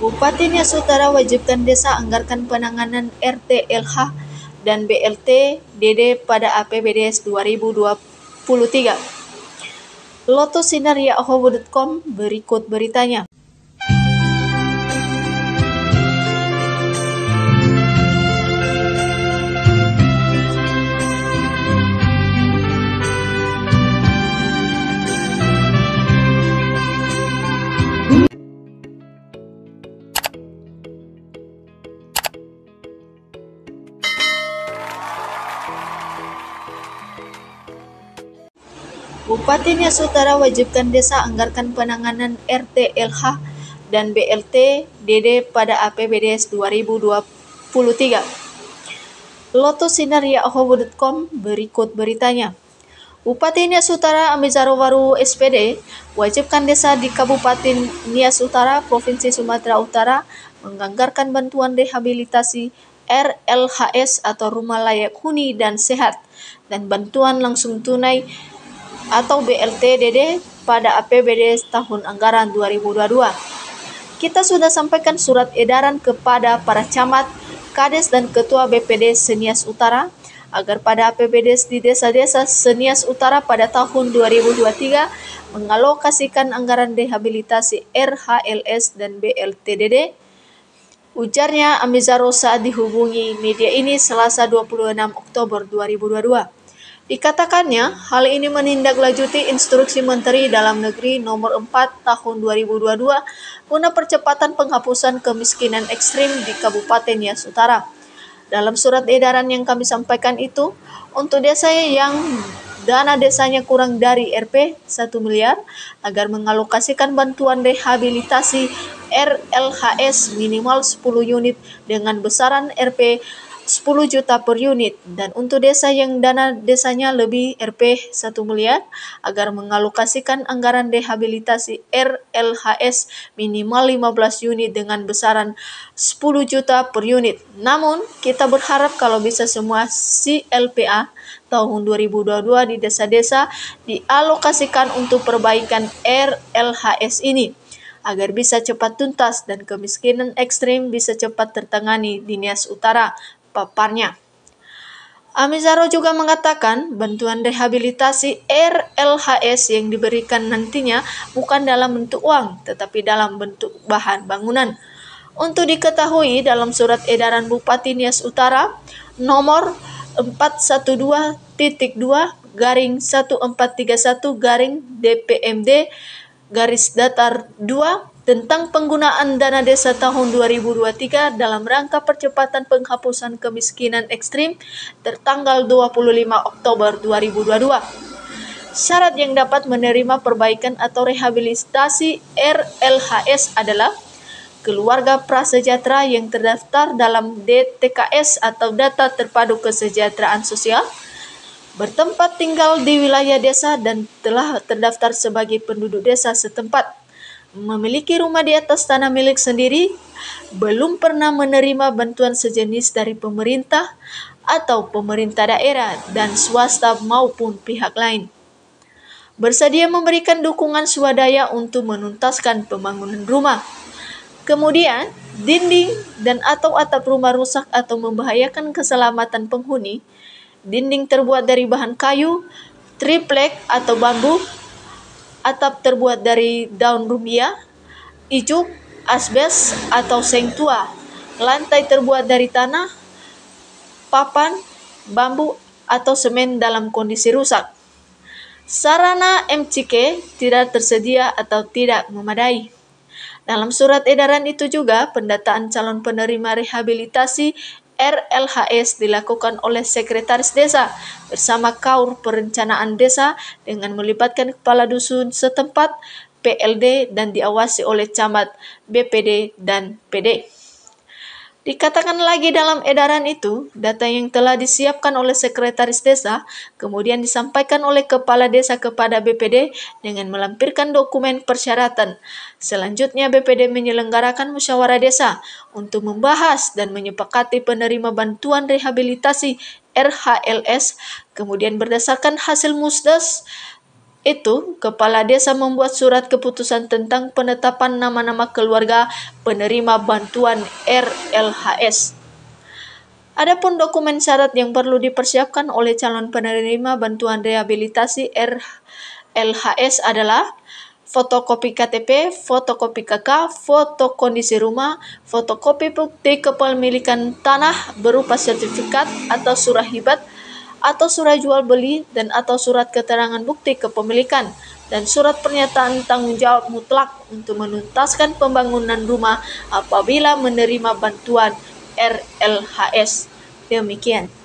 Bupati Nias Utara wajibkan desa anggarkan penanganan RT-LH dan BLT-DD pada APBDes 2023. Lotus Sinarya.com berikut beritanya. Bupati Nias Utara wajibkan desa anggarkan penanganan RT-LH dan BLT-DD pada APBDes 2023. Lotus Sinarya.com berikut beritanya. Bupati Nias Utara Amizaro Waru SPD wajibkan desa di Kabupaten Nias Utara, Provinsi Sumatera Utara menganggarkan bantuan rehabilitasi RLHS atau Rumah Layak Huni dan Sehat dan bantuan langsung tunai atau BLT-DD pada APBD tahun anggaran 2022. Kita sudah sampaikan surat edaran kepada para camat, kades dan ketua BPD Senias Utara agar pada APBD di desa-desa Senias Utara pada tahun 2023 mengalokasikan anggaran rehabilitasi RHLS dan BLT-DD. Ujarnya Amizaro saat dihubungi media ini Selasa 26 Oktober 2022. Dikatakannya, hal ini menindaklanjuti instruksi Menteri Dalam Negeri Nomor 4 Tahun 2022 guna percepatan penghapusan kemiskinan ekstrim di Kabupaten Nias Utara. Dalam surat edaran yang kami sampaikan itu, untuk desa yang dana desanya kurang dari Rp 1 miliar agar mengalokasikan bantuan rehabilitasi RLHS minimal 10 unit dengan besaran Rp 10 juta per unit, dan untuk desa yang dana desanya lebih Rp 1 miliar agar mengalokasikan anggaran rehabilitasi RLHS minimal 15 unit dengan besaran 10 juta per unit. Namun, kita berharap kalau bisa semua CLPA tahun 2022 di desa-desa dialokasikan untuk perbaikan RLHS ini agar bisa cepat tuntas dan kemiskinan ekstrim bisa cepat tertangani di Nias Utara, paparnya. Amizaro juga mengatakan bantuan rehabilitasi RLHS yang diberikan nantinya bukan dalam bentuk uang, tetapi dalam bentuk bahan bangunan. Untuk diketahui, dalam surat edaran Bupati Nias Utara nomor 412.2-1431-DPMD-datar 2 tentang penggunaan dana desa tahun 2023 dalam rangka percepatan penghapusan kemiskinan ekstrim tertanggal 25 Oktober 2022. Syarat yang dapat menerima perbaikan atau rehabilitasi RLHS adalah keluarga prasejahtera yang terdaftar dalam DTKS atau Data Terpadu Kesejahteraan Sosial, bertempat tinggal di wilayah desa dan telah terdaftar sebagai penduduk desa setempat, memiliki rumah di atas tanah milik sendiri, belum pernah menerima bantuan sejenis dari pemerintah atau pemerintah daerah dan swasta maupun pihak lain, bersedia memberikan dukungan swadaya untuk menuntaskan pembangunan rumah. Kemudian, dinding dan atau atap rumah rusak atau membahayakan keselamatan penghuni, dinding terbuat dari bahan kayu, triplek atau bambu, atap terbuat dari daun rumbia, ijuk, asbes atau seng tua, lantai terbuat dari tanah, papan, bambu atau semen dalam kondisi rusak. Sarana MCK tidak tersedia atau tidak memadai. Dalam surat edaran itu juga, pendataan calon penerima rehabilitasi RLHS dilakukan oleh Sekretaris Desa bersama Kaur Perencanaan Desa dengan melibatkan Kepala Dusun setempat, PLD, dan diawasi oleh Camat, BPD, dan PD. Dikatakan lagi dalam edaran itu, data yang telah disiapkan oleh Sekretaris Desa kemudian disampaikan oleh Kepala Desa kepada BPD dengan melampirkan dokumen persyaratan. Selanjutnya BPD menyelenggarakan musyawarah desa untuk membahas dan menyepakati penerima bantuan rehabilitasi RHLS, kemudian berdasarkan hasil musdas itu, kepala desa membuat surat keputusan tentang penetapan nama-nama keluarga penerima bantuan RLHS. Adapun dokumen syarat yang perlu dipersiapkan oleh calon penerima bantuan rehabilitasi RLHS adalah fotokopi KTP, fotokopi KK, foto kondisi rumah, fotokopi bukti kepemilikan tanah berupa sertifikat atau surat hibat atau surat jual beli dan atau surat keterangan bukti kepemilikan dan surat pernyataan tanggung jawab mutlak untuk menuntaskan pembangunan rumah apabila menerima bantuan RLHS. Demikian.